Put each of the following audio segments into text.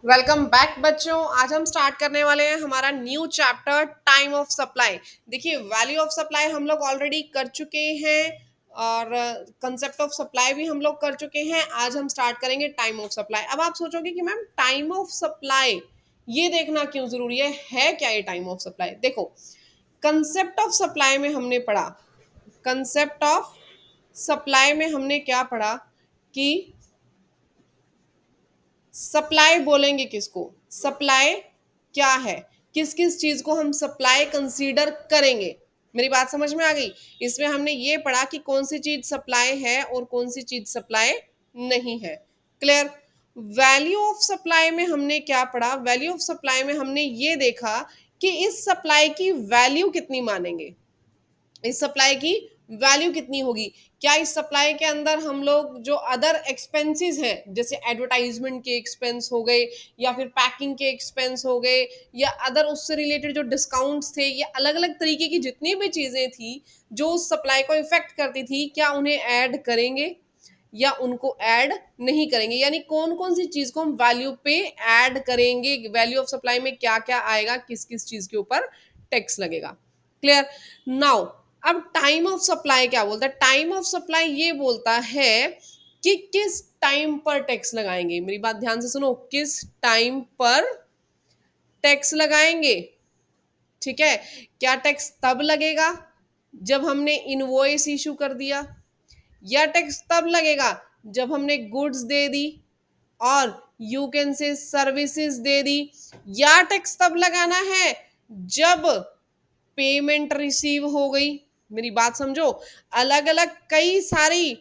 Welcome back बच्चों। आज हम स्टार्ट करने वाले हैं हमारा new chapter time of supply. देखिए, वैल्यू ऑफ सप्लाई हम लोग ऑलरेडी कर चुके हैं और कंसेप्ट ऑफ सप्लाई भी हम लोग कर चुके हैं। आज हम स्टार्ट करेंगे टाइम ऑफ सप्लाई। अब आप सोचोगे कि मैम टाइम ऑफ सप्लाई ये देखना क्यों जरूरी है क्या ये टाइम ऑफ सप्लाई? देखो, कंसेप्ट ऑफ सप्लाई में हमने पढ़ा, कंसेप्ट ऑफ सप्लाई में हमने क्या पढ़ा कि सप्लाई बोलेंगे किसको, सप्लाई क्या है, किस किस चीज को हम सप्लाई कंसीडर करेंगे। मेरी बात समझ में आ गई? इसमें हमने ये पढ़ा कि कौन सी चीज सप्लाई है और कौन सी चीज सप्लाई नहीं है। क्लियर? वैल्यू ऑफ सप्लाई में हमने क्या पढ़ा? वैल्यू ऑफ सप्लाई में हमने ये देखा कि इस सप्लाई की वैल्यू कितनी मानेंगे, इस सप्लाई की वैल्यू कितनी होगी। क्या इस सप्लाई के अंदर हम लोग जो अदर एक्सपेंसेस हैं, जैसे एडवर्टाइजमेंट के एक्सपेंस हो गए या फिर पैकिंग के एक्सपेंस हो गए या अदर उससे रिलेटेड जो डिस्काउंट्स थे या अलग अलग तरीके की जितनी भी चीजें थी जो उस सप्लाई को इफेक्ट करती थी, क्या उन्हें ऐड करेंगे या उनको ऐड नहीं करेंगे? यानी कौन कौन सी चीज को हम वैल्यू पे ऐड करेंगे, वैल्यू ऑफ सप्लाई में क्या क्या आएगा, किस किस चीज के ऊपर टैक्स लगेगा। क्लियर? नाउ अब टाइम ऑफ सप्लाई क्या बोलता है? टाइम ऑफ सप्लाई ये बोलता है कि किस टाइम पर टैक्स लगाएंगे। मेरी बात ध्यान से सुनो, किस टाइम पर टैक्स लगाएंगे। ठीक है? क्या टैक्स तब लगेगा जब हमने इनवॉइस इशू कर दिया, या टैक्स तब लगेगा जब हमने गुड्स दे दी और यू कैन से सर्विसेज दे दी, या टैक्स तब लगाना है जब पेमेंट रिसीव हो गई। मेरी बात समझो, अलग अलग कई सारी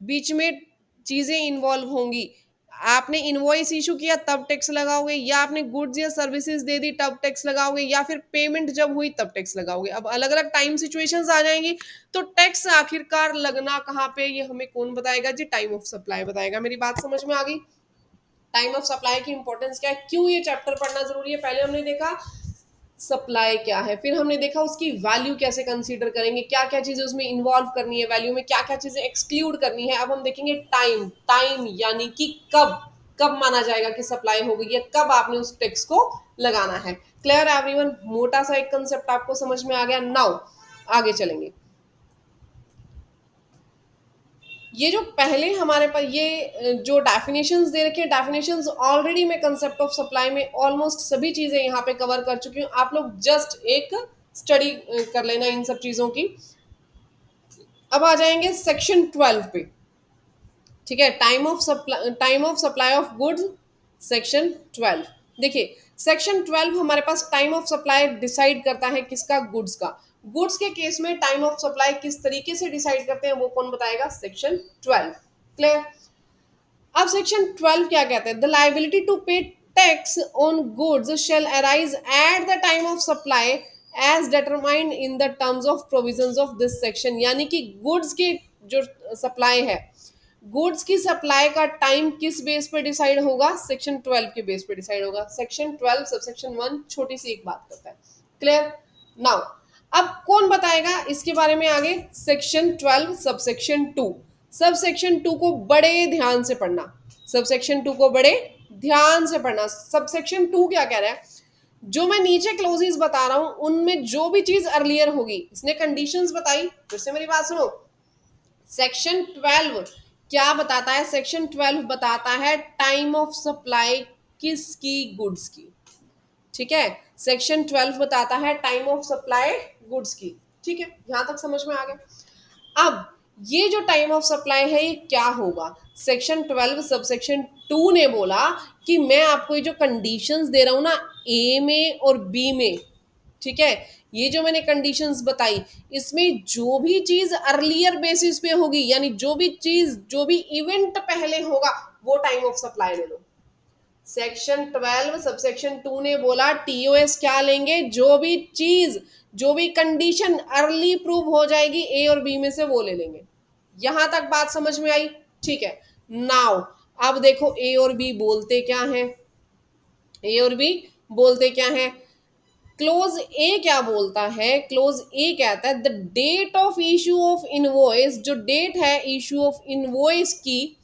बीच में चीजें इन्वॉल्व होंगी। आपने इनवॉइस इशू किया तब टैक्स लगाओगे, या आपने गुड्स या सर्विसेज दे दी तब टैक्स लगाओगे, या फिर पेमेंट जब हुई तब टैक्स लगाओगे। अब अलग अलग टाइम सिचुएशंस आ जाएंगी, तो टैक्स आखिरकार लगना कहाँ पे ये हमें कौन बताएगा जी? टाइम ऑफ सप्लाई बताएगा। मेरी बात समझ में आ गई? टाइम ऑफ सप्लाई की इंपॉर्टेंस क्या है, क्यों ये चैप्टर पढ़ना जरूरी है, पहले हमने देखा सप्लाई क्या है, फिर हमने देखा उसकी वैल्यू कैसे कंसीडर करेंगे, क्या क्या चीजें उसमें इन्वॉल्व करनी है वैल्यू में, क्या क्या चीजें एक्सक्लूड करनी है। अब हम देखेंगे टाइम। टाइम यानी कि कब, कब माना जाएगा कि सप्लाई हो गई है, कब आपने उस टैक्स को लगाना है। Clear everyone? मोटा सा एक कंसेप्ट आपको समझ में आ गया। नाउ आगे चलेंगे। ये जो पहले हमारे पास ये जो डेफिनेशंस दे रखे हैं, डेफिनेशंस ऑलरेडी मैं कंसेप्ट ऑफ सप्लाई में ऑलमोस्ट सभी चीजें यहाँ पे कवर कर चुकी हूँ। आप लोग जस्ट एक स्टडी कर लेना इन सब चीजों की। अब आ जाएंगे सेक्शन 12 पे। ठीक है? Time of supply of goods, section 12। देखिए, सेक्शन 12 हमारे पास टाइम ऑफ सप्लाई डिसाइड करता है किसका? गुड्स का। गुड्स के केस में टाइम ऑफ सप्लाई किस तरीके से डिसाइड करते हैं वो कौन बताएगा? सेक्शन 12। क्लियर? अब सेक्शन 12 क्या कहते हैं? The liability to pay tax on goods shall arise at the time of supply as determined in the terms of provisions of this section. यानी कि गुड्स की जो सप्लाई है, गुड्स की सप्लाई का टाइम किस बेस पे डिसाइड होगा? सेक्शन 12 के बेस पे डिसाइड होगा। सेक्शन 12 सबसेक्शन 1 छोटी सी एक बात करता है। क्लियर? नाउ अब कौन बताएगा इसके बारे में आगे? Section 12 subsection 2। सबसेक्शन 2 को बड़े ध्यान से पढ़ना, सबसेक्शन 2 को बड़े ध्यान से पढ़ना। सबसेक्शन 2 क्या कह रहा है? जो मैं नीचे क्लोजेस बता रहा हूं उनमें जो भी चीज अर्लियर होगी, इसने कंडीशंस बताई। फिर से मेरी बात सुनो, सेक्शन 12 क्या बताता है? सेक्शन 12 बताता है टाइम ऑफ सप्लाई किसकी? गुड्स की। ठीक है? सेक्शन 12 बताता है टाइम ऑफ सप्लाई गुड्स की। ठीक है, यहां तक समझ में आ गया। अब ये जो टाइम ऑफ सप्लाई है ये क्या होगा? सेक्शन 12 सबसेक्शन 2 ने बोला कि मैं आपको ये जो कंडीशंस दे रहा हूं ना, ए में और बी में, ठीक है, ये जो मैंने कंडीशंस बताई, इसमें जो भी चीज अर्लियर बेसिस पे होगी, यानी जो भी चीज, जो भी इवेंट पहले होगा, वो टाइम ऑफ सप्लाई ले लो। सेक्शन 12 सबसेक्शन 2 ने बोला टीओएस क्या लेंगे? जो भी चीज, जो भी कंडीशन अर्ली प्रूव हो जाएगी ए और बी में से, वो ले लेंगे। यहां तक बात समझ में आई? ठीक है। नाउ अब देखो ए और बी बोलते क्या है, ए और बी बोलते क्या है। क्लोज ए क्या बोलता है? क्लोज ए कहता है the date of issue of invoice, जो डेट है इशू ऑफ इनवॉइस की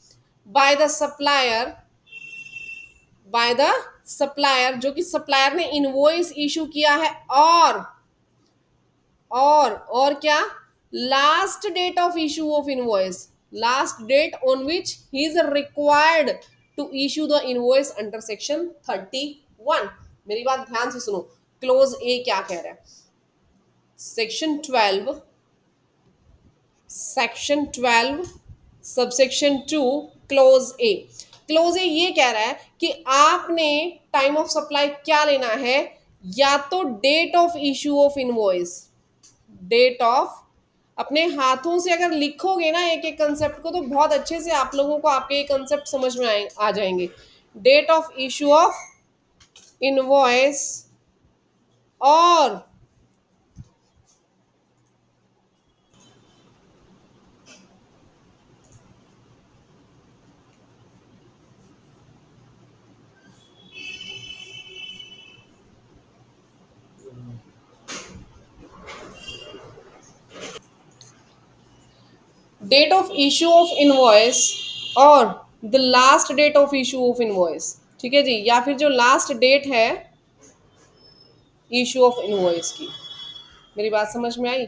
by the supplier, by the supplier, जो कि सप्लायर ने इनवॉइस इशू किया है, और क्या, last date of issue of invoice, last date on which he is required to issue the invoice under section 31। मेरी बात ध्यान से सुनो, क्लोज ए क्या कह रहा है, सेक्शन 12, सेक्शन 12 सबसेक्शन 2 क्लोज ए। क्लोज ए ये कह रहा है कि आपने टाइम ऑफ सप्लाई क्या लेना है, या तो date of issue of invoice, date of, अपने हाथों से अगर लिखोगे ना एक एक कंसेप्ट को तो बहुत अच्छे से आप लोगों को आपके ये कंसेप्ट समझ में आ जाएंगे। Date of issue of invoice और date of issue of invoice और the last date of issue of invoice, ठीक है जी, या फिर जो लास्ट डेट है इशू ऑफ इनवॉइस की। मेरी बात समझ में आई?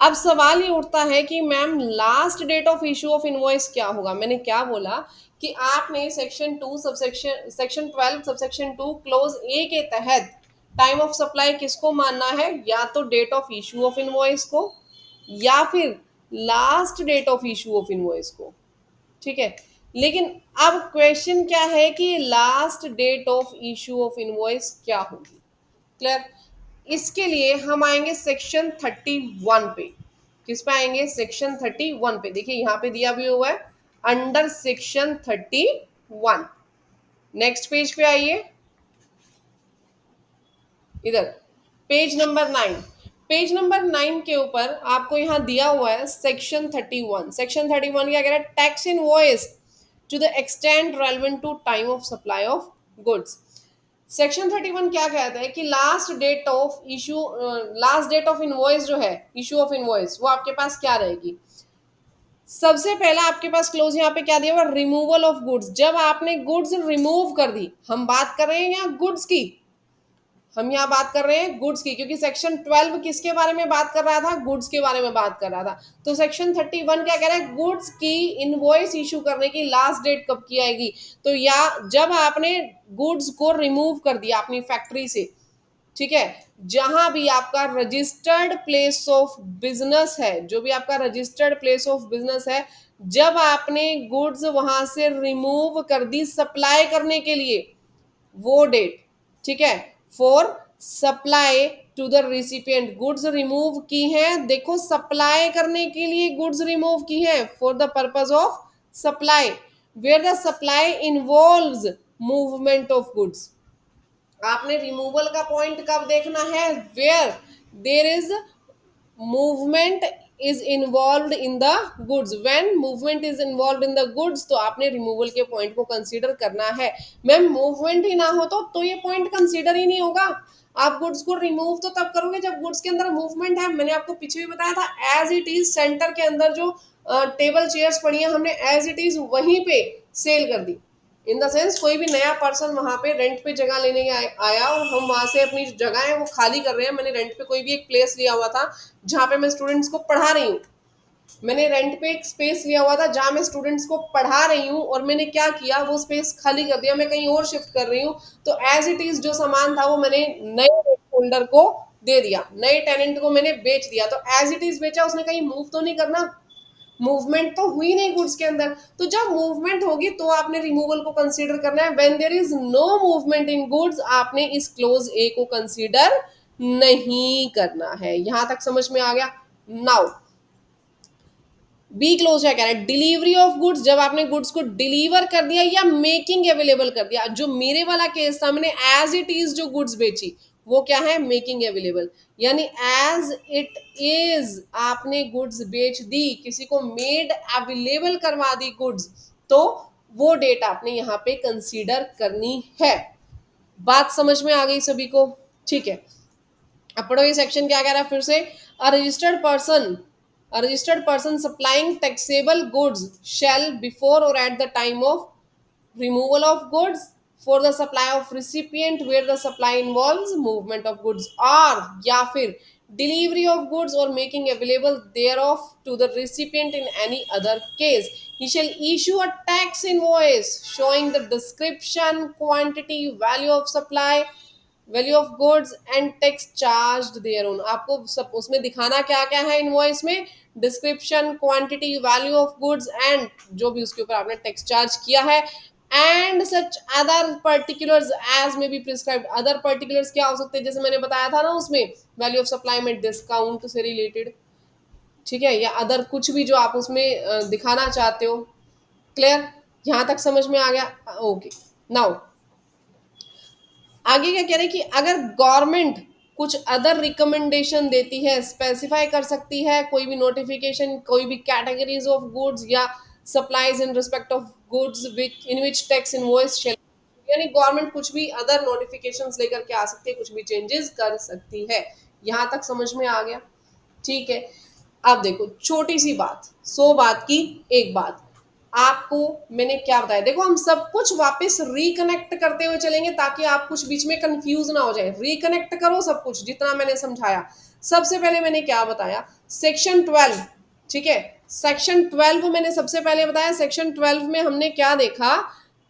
अब सवाल ये उठता है कि ma'am last date of issue of invoice क्या होगा। मैंने क्या बोला कि आपने section 2 subsection section 12 subsection 2 clause a के तहत टाइम ऑफ सप्लाई किसको मानना है, या तो date of issue of invoice को, या फिर last date of issue of invoice को, ठीक है। लेकिन अब क्वेश्चन क्या है कि last date of issue of invoice क्या होगी। क्लियर? इसके लिए हम आएंगे सेक्शन 31 पे। किस पे आएंगे? सेक्शन 31 पे। देखिए यहाँ पे दिया भी हुआ है अंडर सेक्शन 31। नेक्स्ट पेज पे आइए, इधर पेज नंबर 9। पेज नंबर 9 के ऊपर आपको यहाँ दिया हुआ है सेक्शन 31। सेक्शन 31 क्या कह रहा है? Tax invoice to the extent relevant to time of supply of goods. Section 31 क्या कहता है कि लास्ट डेट ऑफ इनवॉइस जो है, इशू ऑफ इनवॉइस, वो आपके पास क्या रहेगी? सबसे पहला आपके पास क्लोज यहाँ पे क्या दिया हुआ? Removal of goods. जब आपने गुड्स रिमूव कर दी, हम बात कर रहे हैं यहाँ गुड्स की, हम यहाँ बात कर रहे हैं गुड्स की, क्योंकि सेक्शन 12 किसके बारे में बात कर रहा था? गुड्स के बारे में बात कर रहा था। तो सेक्शन 31 क्या कह रहा है? गुड्स की इनवॉइस इशू करने की लास्ट डेट कब की आएगी? तो या जब आपने गुड्स को रिमूव कर दिया अपनी फैक्ट्री से, ठीक है, जहां भी आपका रजिस्टर्ड प्लेस ऑफ बिजनेस है, जो भी आपका रजिस्टर्ड प्लेस ऑफ बिजनेस है, जब आपने गुड्स वहां से रिमूव कर दी सप्लाई करने के लिए, वो डेट, ठीक है, for supply to the recipient. Goods remove की हैं, देखो सप्लाई करने के लिए गुड्स रिमूव की हैं, for the purpose of supply, where the supply involves movement of goods. आपने रिमूवल का पॉइंट कब देखना है? Where there is movement is involve in the goods. When movement is involve in the goods, तो आपने removal के point को consider करना है। मैम मूवमेंट ही ना हो तो ये पॉइंट कंसीडर ही नहीं होगा। आप गुड्स को रिमूव तो तब करोगे जब गुड्स के अंदर मूवमेंट है। मैंने आपको पीछे भी बताया था, एज इट इज सेंटर के अंदर जो टेबल चेयर्स पड़ी हैं, हमने एज इट इज वहीं पे सेल कर दी। इन द सेंस कोई भी नया पर्सन वहां पे रेंट पे जगह लेने आया और हम वहां से अपनी जगह है वो खाली कर रहे हैं। मैंने रेंट पे कोई भी एक प्लेस लिया हुआ था जहाँ पे मैं स्टूडेंट्स को पढ़ा रही हूँ। मैंने रेंट पे एक स्पेस लिया हुआ था जहाँ मैं स्टूडेंट्स को पढ़ा रही हूँ, और मैंने क्या किया, वो स्पेस खाली कर दिया, मैं कहीं और शिफ्ट कर रही हूँ। तो एज इट इज जो सामान था वो मैंने नए होल्डर को दे दिया, नए टेनेंट को मैंने बेच दिया। तो एज इट इज बेचा, उसने कहीं मूव तो नहीं करना, मूवमेंट तो हुई नहीं गुड्स के अंदर। तो जब मूवमेंट होगी तो आपने रिमूवल को कंसीडर करना है। When there is no movement in goods, आपने इस क्लोज ए को कंसीडर नहीं करना है। यहां तक समझ में आ गया? नाउ बी क्लोज क्या कह रहा है? Delivery of goods. जब आपने गुड्स को डिलीवर कर दिया या मेकिंग अवेलेबल कर दिया, जो मेरे वाला केस था, मैंने एज इट इज जो गुड्स बेची, वो क्या है? Making available. यानी एज इट इज आपने गुड्स बेच दी, किसी को मेड अवेलेबल करवा दी गुड्स, तो वो डेट आपने यहाँ पे कंसीडर करनी है। बात समझ में आ गई सभी को? ठीक है, अब पढ़ो ये सेक्शन क्या कह रहा है फिर से। A registered person, a registered person supplying taxable goods shall before or at the time of removal of goods for the supply of recipient where the supply involves movement of goods, or या फिर delivery of goods or making available thereof to the recipient in any other case. He shall issue a tax invoice showing the description, quantity, value of supply, value of goods and tax charged thereon. आपको सब उसमें दिखाना क्या क्या है invoice में, description, quantity, value of goods and जो भी उसके ऊपर आपने टैक्स चार्ज किया है, and such other particulars as may be prescribed. Other particulars क्या हो सकते हैं, जैसे मैंने बताया था ना उसमें वैल्यू ऑफ सप्लाई में डिस्काउंट से रिलेटेड, ठीक है, या अदर कुछ भी जो आप उसमें दिखाना चाहते हो। क्लियर, यहां तक समझ में आ गया? ओके, नाउ आगे क्या कह रहे हैं कि अगर गवर्नमेंट कुछ अदर रिकमेंडेशन देती है, स्पेसिफाई कर सकती है कोई भी नोटिफिकेशन, कोई भी कैटेगरीज ऑफ गुड्स या supplies in respect of goods which in which tax invoice shall, यानी गवर्नमेंट कुछ भी अदर नोटिफिकेशंस लेकर के आ सकती है, कुछ भी चेंजेस कर सकती है। यहां तक समझ में आ गया? ठीक है। अब देखो छोटी सी बात, 100 बात की एक बात, आपको मैंने क्या बताया, देखो हम सब कुछ वापस रिकनेक्ट करते हुए चलेंगे ताकि आप कुछ बीच में कंफ्यूज ना हो जाए। रिकनेक्ट करो सब कुछ जितना मैंने समझाया। सबसे पहले मैंने क्या बताया, सेक्शन 12, ठीक है, सेक्शन 12 मैंने सबसे पहले बताया। सेक्शन 12 में हमने क्या देखा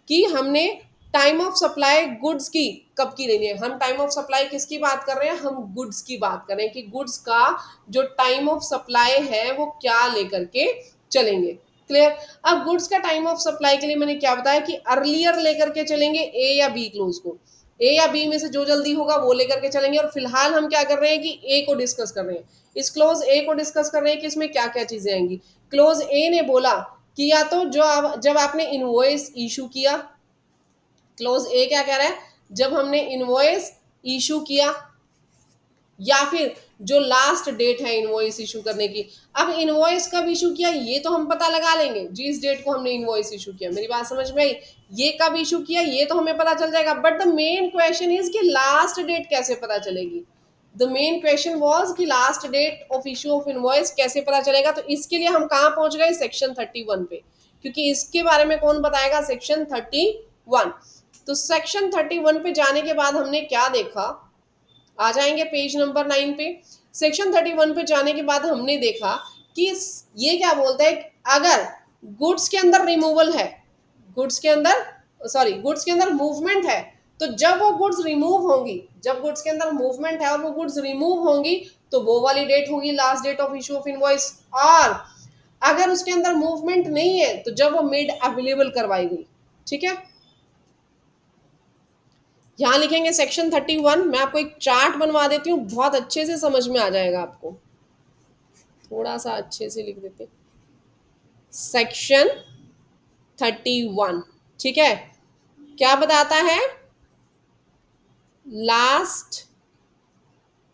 कि हमने टाइम ऑफ सप्लाई गुड्स की कब की लेनी है। हम टाइम ऑफ सप्लाई किसकी बात कर रहे हैं, हम गुड्स की बात कर रहे हैं कि गुड्स का जो टाइम ऑफ सप्लाई है वो क्या लेकर के चलेंगे। क्लियर। अब गुड्स का टाइम ऑफ सप्लाई के लिए मैंने क्या बताया कि अर्लियर लेकर के चलेंगे ए या बी क्लोज को, ए या बी में से जो जल्दी होगा वो लेकर के चलेंगे। और फिलहाल हम क्या कर रहे हैं कि ए को डिस्कस कर रहे हैं, इस क्लोज ए को डिस्कस कर रहे हैं कि इसमें क्या क्या चीजें आएंगी। क्लोज ए ने बोला कि या तो जो जब आपने इनवॉइस इशू किया, क्लोज ए क्या कह रहा है, जब हमने इनवॉइस इशू किया या फिर जो लास्ट डेट है इनवॉइस इशू करने की। अब इनवॉइस कब इशू किया ये तो हम पता लगा लेंगे, जिस डेट को हमने इनवॉइस इशू किया, मेरी बात समझ में आई, ये कब इशू किया ये तो हमें पता चल जाएगा। But the main question is कि लास्ट डेट कैसे पता चलेगी। द मेन क्वेश्चन वॉज कि last date of issue of invoice कैसे पता चलेगा। तो इसके लिए हम कहाँ पहुंच गए, सेक्शन 31 पे, क्योंकि इसके बारे में कौन बताएगा, सेक्शन 31। तो सेक्शन 31 पे जाने के बाद हमने क्या देखा, आ जाएंगे पेज नंबर 9 पे। सेक्शन 31 पे जाने के बाद हमने देखा कि ये क्या बोलता है, अगर गुड्स के अंदर रिमूवल है, गुड्स के अंदर सॉरी गुड्स के अंदर मूवमेंट है, तो जब वो गुड्स रिमूव होंगी, जब गुड्स के अंदर मूवमेंट है और वो गुड्स रिमूव होंगी तो वो वाली डेट होगी last date of issue of invoice. और अगर उसके अंदर मूवमेंट नहीं है तो जब वो मेड अवेलेबल करवाई गई। ठीक है, यहां लिखेंगे सेक्शन 31। मैं आपको एक चार्ट बनवा देती हूँ, बहुत अच्छे से समझ में आ जाएगा आपको। थोड़ा सा अच्छे से लिख देते, सेक्शन 31, ठीक है, क्या बताता है, last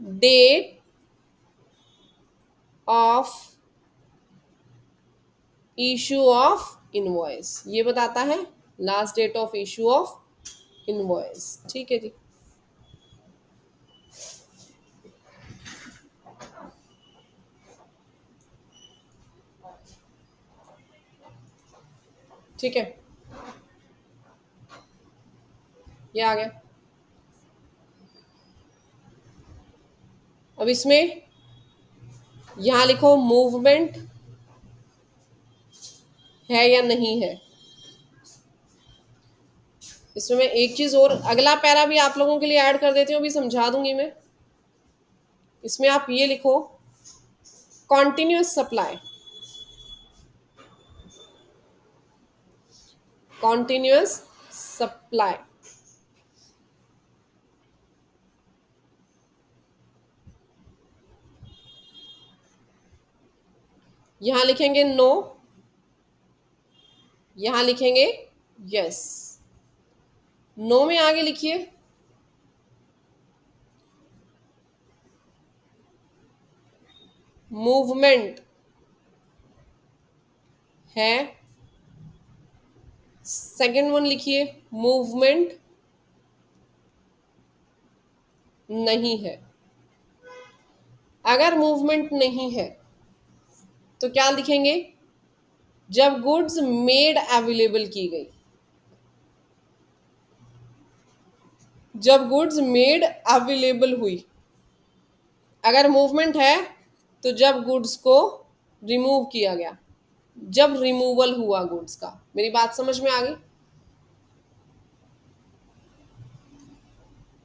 date of issue of invoice, ये बताता है last date of issue of invoice. ठीक है जी, ठीक है, ये आ गया। अब इसमें यहां लिखो मूवमेंट है या नहीं है। इसमें मैं एक चीज और, अगला पैरा भी आप लोगों के लिए ऐड कर देती हूँ, अभी समझा दूंगी मैं। इसमें आप ये लिखो, कॉन्टिन्यूस सप्लाई, कॉन्टिन्यूस सप्लाई, यहां लिखेंगे नो, यहां लिखेंगे यस। नो में आगे लिखिए, मूवमेंट है। सेकंड वन लिखिए, मूवमेंट नहीं है। अगर मूवमेंट नहीं है तो क्या लिखेंगे, जब गुड्स मेड अवेलेबल की गई, जब गुड्स मेड अवेलेबल हुई। अगर मूवमेंट है तो जब गुड्स को रिमूव किया गया, जब रिमूवल हुआ गुड्स का। मेरी बात समझ में आ गई?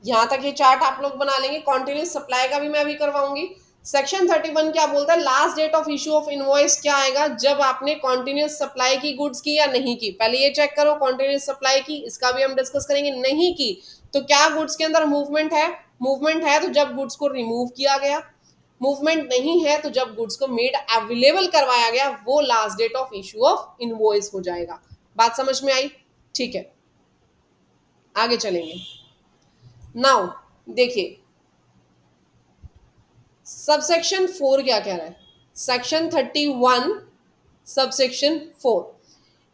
यहां तक ये चार्ट आप लोग बना लेंगे। कॉन्टिन्यूस सप्लाई का भी मैं अभी करवाऊंगी। सेक्शन 31 क्या बोलता है? Last date of issue of invoice क्या आएगा? जब आपने कॉन्टिन्यूस सप्लाई की गुड्स की या नहीं की। पहले ये चेक करो, कॉन्टिन्यूस सप्लाई की, इसका भी हम डिस्कस करेंगे। नहीं की तो क्या गुड्स के अंदर मूवमेंट है? मूवमेंट है तो जब गुड्स को रिमूव किया गया। मूवमेंट नहीं है तो जब गुड्स को मेड अवेलेबल करवाया गया, वो last date of issue of invoice हो जाएगा। बात समझ में आई? ठीक है, आगे चलेंगे। नाउ देखिए, सबसेक्शन 4 क्या कह रहा है? सेक्शन 31 सबसेक्शन 4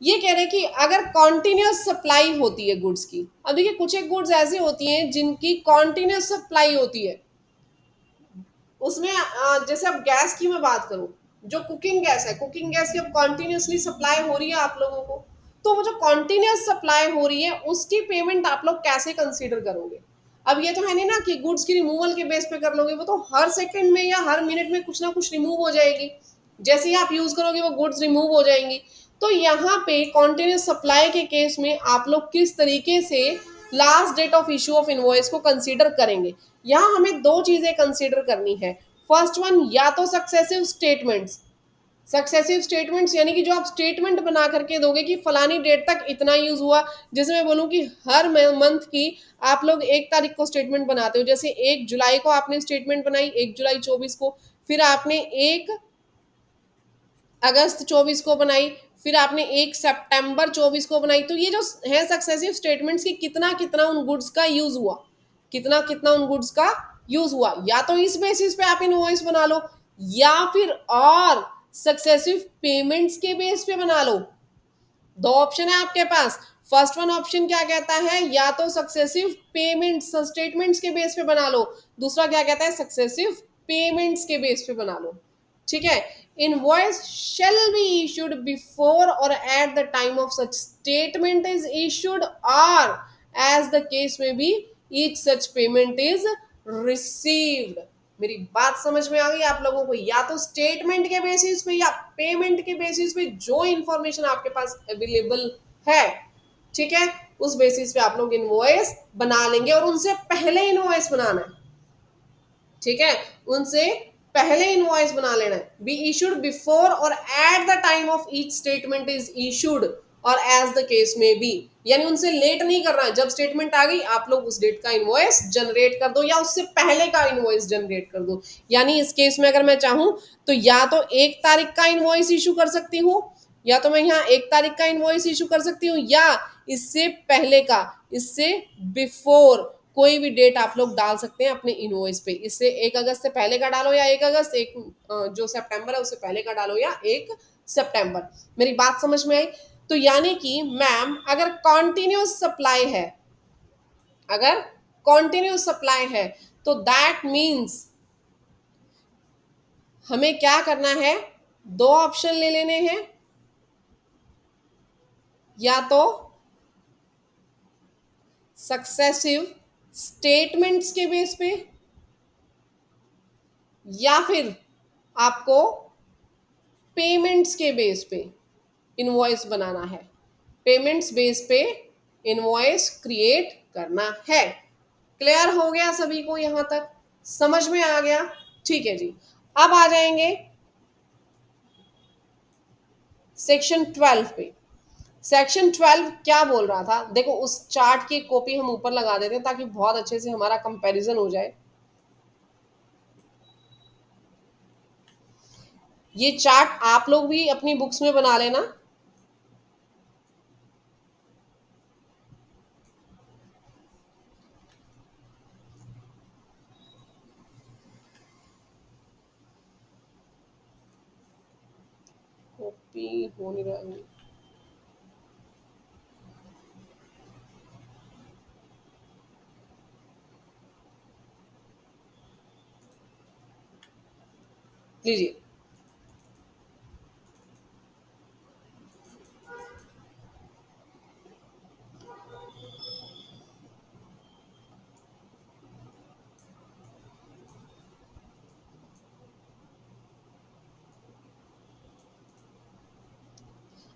ये कह रहे हैं कि अगर कॉन्टिन्यूस सप्लाई होती है गुड्स की। अब देखिए, कुछ एक गुड्स ऐसी होती हैं जिनकी कॉन्टिन्यूस सप्लाई होती है। उसमें जैसे अब गैस की मैं बात करूं, जो कुकिंग गैस है, कुकिंग गैस की अब कॉन्टिन्यूसली सप्लाई हो रही है आप लोगों को। तो वो जो कॉन्टिन्यूस सप्लाई हो रही है उसकी पेमेंट आप लोग कैसे कंसीडर करोगे? अब ये तो है नहीं ना कि गुड्स की रिमूवल के बेस पे कर लोगे। वो तो हर सेकंड में या हर मिनट में कुछ ना कुछ रिमूव हो जाएगी। जैसे ही आप यूज करोगे वो गुड्स रिमूव हो जाएंगी। तो यहाँ पे कॉन्टिन्यूस सप्लाई के केस में आप लोग किस तरीके से last date of issue of invoice को कंसीडर करेंगे? यहाँ हमें दो चीजें कंसीडर करनी है। फर्स्ट वन, या तो सक्सेसिव स्टेटमेंट्स। सक्सेसिव स्टेटमेंट्स यानी कि जो आप स्टेटमेंट बना करके दोगे कि फलानी डेट तक इतना यूज हुआ। जैसे मैं बोलूं कि हर मंथ की आप लोग 1 तारीख को स्टेटमेंट बनाते हो। जैसे 1 जुलाई को आपने स्टेटमेंट बनाई, 1 जुलाई 24 को, फिर आपने 1 अगस्त 24 को बनाई, फिर आपने 1 सितंबर 24 को बनाई। तो ये जो है सक्सेसिव स्टेटमेंट्स की कितना कितना उन गुड्स का यूज हुआ, कितना कितना उन गुड्स का यूज हुआ, या तो इस बेसिस पे आप इनवॉइस बना लो, या फिर और सक्सेसिव पेमेंट्स के बेस पे बना लो। दो ऑप्शन है आपके पास। फर्स्ट वन ऑप्शन क्या कहता है? या तो सक्सेसिव पेमेंट्स स्टेटमेंट्स के बेस पे बना लो। दूसरा क्या कहता है? सक्सेसिव पेमेंट्स के बेस पे बना लो। ठीक है। Invoice shall be issued before और at the time of such statement is issued, और as the case may be each such payment is received. मेरी बात समझ में आ गई आप लोगों को? या तो स्टेटमेंट के बेसिस पे या पेमेंट के बेसिस पे जो इंफॉर्मेशन आपके पास अवेलेबल है, ठीक है, उस बेसिस पे आप लोग इनवॉइस बना लेंगे। और उनसे पहले इनवॉइस बनाना है, ठीक है, उनसे पहले इनवॉइस बना लेना है। बी इशूड बिफोर और at the time of each statement is issued, और as the case may B, यानी उनसे लेट नहीं करना है। जब स्टेटमेंट आ गई आप लोग उस डेट का इनवॉइस जनरेट कर दो, या उससे पहले का इनवॉइस जनरेट कर दो। यानी इस केस में अगर मैं चाहूं तो या तो 1 तारीख का इनवॉइस इशू कर सकती हूँ, या तो मैं यहाँ 1 तारीख का इनवॉइस इशू कर सकती हूँ, या इससे पहले का, इससे बिफोर कोई भी डेट आप लोग डाल सकते हैं अपने इनवॉइस पे। इससे 1 अगस्त से पहले का डालो या 1 अगस्त, जो सितंबर है उससे पहले का डालो या 1 सितंबर। मेरी बात समझ में आई? तो यानी कि मैम अगर कॉन्टिन्यूस सप्लाई है, अगर कॉन्टिन्यूस सप्लाई है, तो दैट मीन्स हमें क्या करना है? दो ऑप्शन ले लेने हैं। या तो सक्सेसिव स्टेटमेंट्स के बेस पे, या फिर आपको पेमेंट्स के बेस पे इनवॉइस बनाना है। पेमेंट्स बेस पे इनवॉइस क्रिएट करना है। क्लियर हो गया सभी को? यहां तक समझ में आ गया? ठीक है जी। अब आ जाएंगे सेक्शन 12 पे। सेक्शन 12 क्या बोल रहा था? देखो, उस चार्ट की कॉपी हम ऊपर लगा देते हैं ताकि बहुत अच्छे से हमारा कंपैरिजन हो जाए। ये चार्ट आप लोग भी अपनी बुक्स में बना लेना। कॉपी हो नहीं रहा है। लीजिए,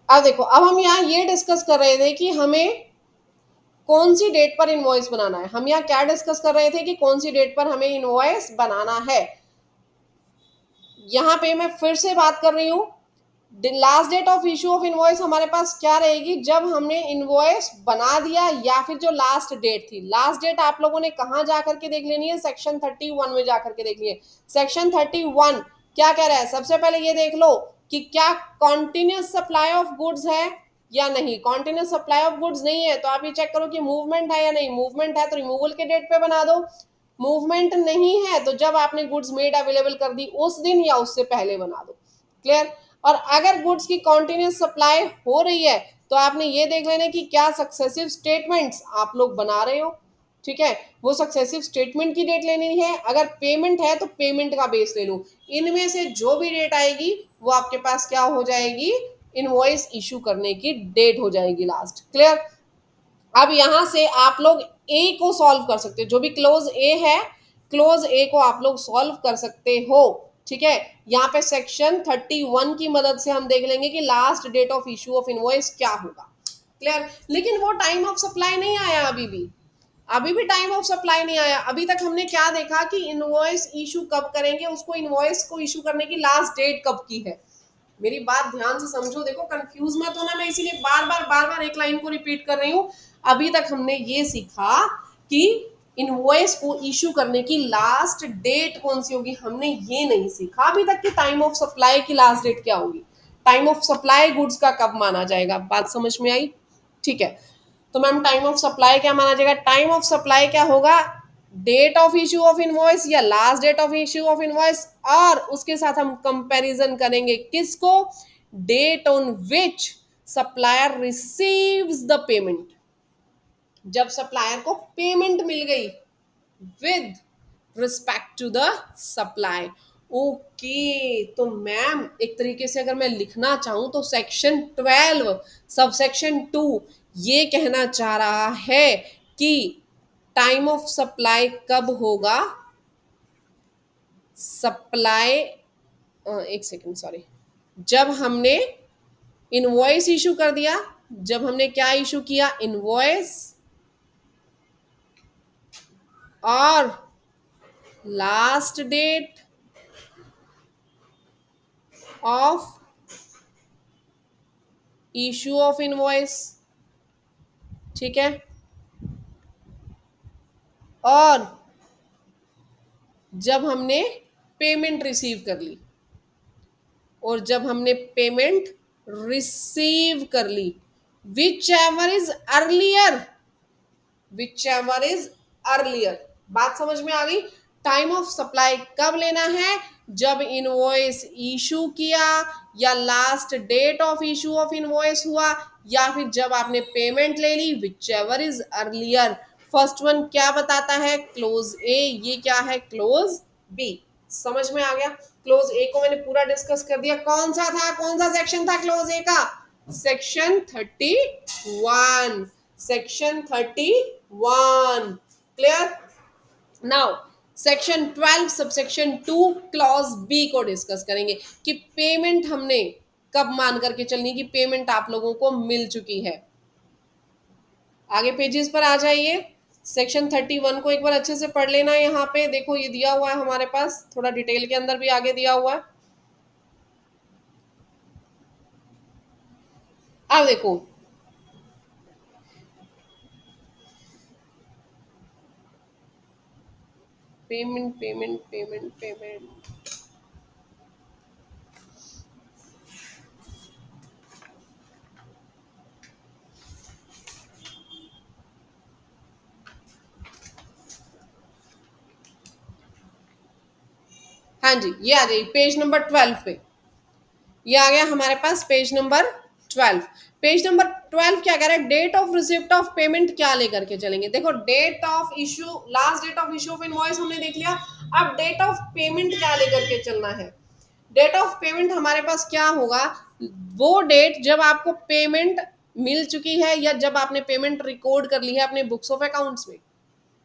अब देखो, अब हम यहाँ ये डिस्कस कर रहे थे कि हमें कौन सी डेट पर इनवॉइस बनाना है। हम यहाँ क्या डिस्कस कर रहे थे कि कौन सी डेट पर हमें इनवॉइस बनाना है। यहाँ पे मैं फिर से बात कर रही हूँ, last date of issue of invoice हमारे पास क्या रहेगी, जब हमने इनवॉइस बना दिया या फिर जो लास्ट डेट थी। लास्ट डेट आप लोगों ने कहाँ जा करके देख लेनी है, सेक्शन 31 में जा करके देख लिए। सेक्शन 31 क्या कह रहा है, सबसे पहले ये देख लो कि क्या कॉन्टिन्यूस सप्लाई ऑफ गुड्स है या नहीं। कॉन्टिन्यूस सप्लाई ऑफ गुड्स नहीं है तो आप ये चेक करो कि मूवमेंट है या नहीं। मूवमेंट है तो रिमूवल के डेट पे बना दो। मूवमेंट नहीं है तो जब आपने गुड्स मेड अवेलेबल कर दी उस दिन या उससे पहले बना दो। क्लियर। और अगर गुड्स की कॉन्टिन्यूस सप्लाई हो रही है तो आपने ये देख लेना कि क्या सक्सेसिव स्टेटमेंट्स आप लोग बना रहे हो। ठीक है, वो सक्सेसिव स्टेटमेंट की डेट लेनी है। अगर पेमेंट है तो पेमेंट का बेस ले लो। इनमें से जो भी डेट आएगी वो आपके पास क्या हो जाएगी, इनवॉइस इशू करने की डेट हो जाएगी लास्ट। क्लियर। अब यहां से आप लोग ए को सॉल्व कर सकते हो, जो भी क्लोज ए है क्लोज ए को आप लोग सॉल्व कर सकते हो। ठीक है, यहाँ पे सेक्शन 31 की मदद से हम देख लेंगे कि last date of issue of invoice क्या होगा। क्लियर। लेकिन वो टाइम ऑफ सप्लाई नहीं आया अभी भी टाइम ऑफ सप्लाई नहीं आया। अभी तक हमने क्या देखा कि इनवॉइस इशू कब करेंगे, उसको इनवॉइस को इशू करने की लास्ट डेट कब की है। मेरी बात ध्यान से समझो, देखो कंफ्यूज मत होना, मैं इसीलिए बार बार एक लाइन को रिपीट कर रही हूँ। अभी तक हमने ये सीखा कि इनवॉइस को इशू करने की लास्ट डेट कौन सी होगी, हमने ये नहीं सीखा अभी तक कि टाइम ऑफ सप्लाई की लास्ट डेट क्या होगी। टाइम ऑफ सप्लाई गुड्स का कब माना जाएगा, बात समझ में आई। ठीक है, तो मैम टाइम ऑफ सप्लाई क्या माना जाएगा, टाइम ऑफ सप्लाई क्या होगा, date of issue of invoice या last date of issue of invoice. और उसके साथ हम कंपैरिजन करेंगे किसको, date on which supplier receives the payment. जब सप्लायर को पेमेंट मिल गई with respect to the supply. Okay, तो मैम एक तरीके से अगर मैं लिखना चाहूं तो सेक्शन 12 सब सेक्शन 2 ये कहना चाह रहा है कि टाइम ऑफ सप्लाई कब होगा, सप्लाई, एक सेकेंड सॉरी, जब हमने इनवॉइस इशू कर दिया, जब हमने क्या इशू किया, इनवॉइस, और last date of issue of invoice. ठीक है, और जब हमने पेमेंट रिसीव कर ली, और जब हमने पेमेंट रिसीव कर ली, whichever is earlier, whichever is earlier. बात समझ में आ गई। टाइम ऑफ सप्लाई कब लेना है, जब इनवॉइस इशू किया या last date of issue of invoice हुआ, या फिर जब आपने पेमेंट ले ली, whichever is earlier. First one क्या बताता है, क्लोज ए, ये क्या है, क्लोज बी। समझ में आ गया। क्लोज ए को मैंने पूरा डिस्कस कर दिया, कौन सा था, कौन सा सेक्शन था क्लोज ए का, section 31, section 31। Clear. Now section 12 subsection 2 clause b को डिस्कस करेंगे कि पेमेंट हमने कब मान करके चलनी कि पेमेंट आप लोगों को मिल चुकी है। आगे पेजेस पर आ जाइए, सेक्शन 31 को एक बार अच्छे से पढ़ लेना। यहाँ पे देखो ये दिया हुआ है हमारे पास, थोड़ा डिटेल के अंदर भी आगे दिया हुआ है। अब देखो, पेमेंट पेमेंट पेमेंट पेमेंट, हाँ जी, ये आ जाइए पेज नंबर 12 पे। ये आ गया हमारे पास पेज नंबर 12। पेज नंबर 12 क्या कह रहा है, date of receipt of payment क्या लेकर के चलेंगे। देखो date of issue, last date of issue of invoice हमने देख लिया। अब डेट ऑफ पेमेंट क्या लेकर के चलना है। डेट ऑफ पेमेंट हमारे पास क्या होगा, वो डेट जब आपको पेमेंट मिल चुकी है या जब आपने पेमेंट रिकॉर्ड कर ली है अपने बुक्स ऑफ अकाउंट्स में।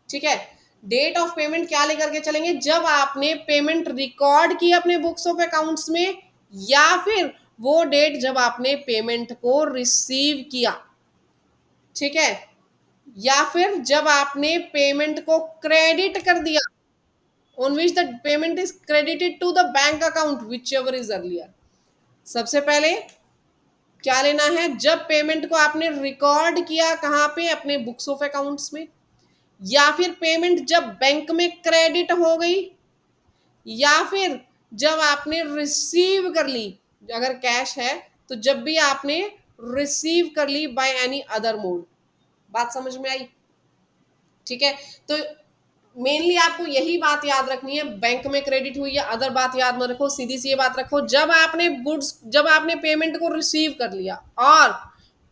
ठीक है, डेट ऑफ पेमेंट क्या लेकर के चलेंगे, जब आपने पेमेंट रिकॉर्ड की अपने बुक्स ऑफ अकाउंट्स में, या फिर वो डेट जब आपने पेमेंट को रिसीव किया, ठीक है, या फिर जब आपने पेमेंट को क्रेडिट कर दिया, on which the payment is credited to the bank account whichever is earlier. सबसे पहले क्या लेना है, जब पेमेंट को आपने रिकॉर्ड किया कहाँ पे, अपने बुक्स ऑफ अकाउंट्स में, या फिर पेमेंट जब बैंक में क्रेडिट हो गई, या फिर जब आपने रिसीव कर ली, अगर कैश है तो जब भी आपने रिसीव कर ली बाय एनी अदर मोड। बात समझ में आई? ठीक है, तो मेनली आपको यही बात याद रखनी है, बैंक में क्रेडिट हुई या अदर बात याद मत रखो, सीधी सी ये बात रखो, जब आपने गुड्स, जब आपने पेमेंट को रिसीव कर लिया, और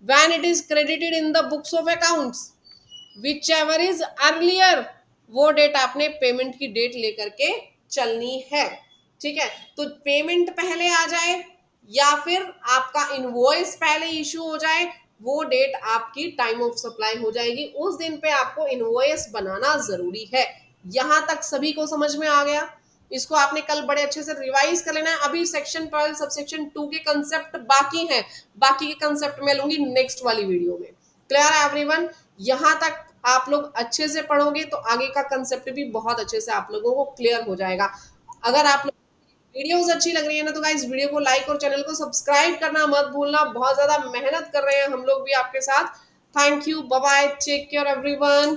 when it is credited in the books of accounts which ever is earlier, वो डेट आपने पेमेंट की डेट लेकर के चलनी है। ठीक है, तो पेमेंट पहले आ जाए या फिर आपका इनवॉइस पहले इशू हो जाए, वो डेट आपकी टाइम ऑफ सप्लाई हो जाएगी, उस दिन पे आपको इनवॉइस बनाना जरूरी है। यहां तक सभी को समझ में आ गया? इसको आपने कल बड़े अच्छे से रिवाइज कर लेना है। अभी सेक्शन 12 सबसेक्शन 2 के कंसेप्ट बाकी हैं, बाकी के कंसेप्ट मैं लूंगी नेक्स्ट वाली वीडियो में। क्लियर है एवरीवन? यहां तक आप लोग अच्छे से पढ़ोगे तो आगे का कंसेप्ट भी बहुत अच्छे से आप लोगों को क्लियर हो जाएगा। अगर आप लोग वीडियोस अच्छी लग रही है ना तो गाइस वीडियो को लाइक और चैनल को सब्सक्राइब करना मत भूलना, बहुत ज्यादा मेहनत कर रहे हैं हम लोग भी आपके साथ। Thank you, bye bye, take care everyone.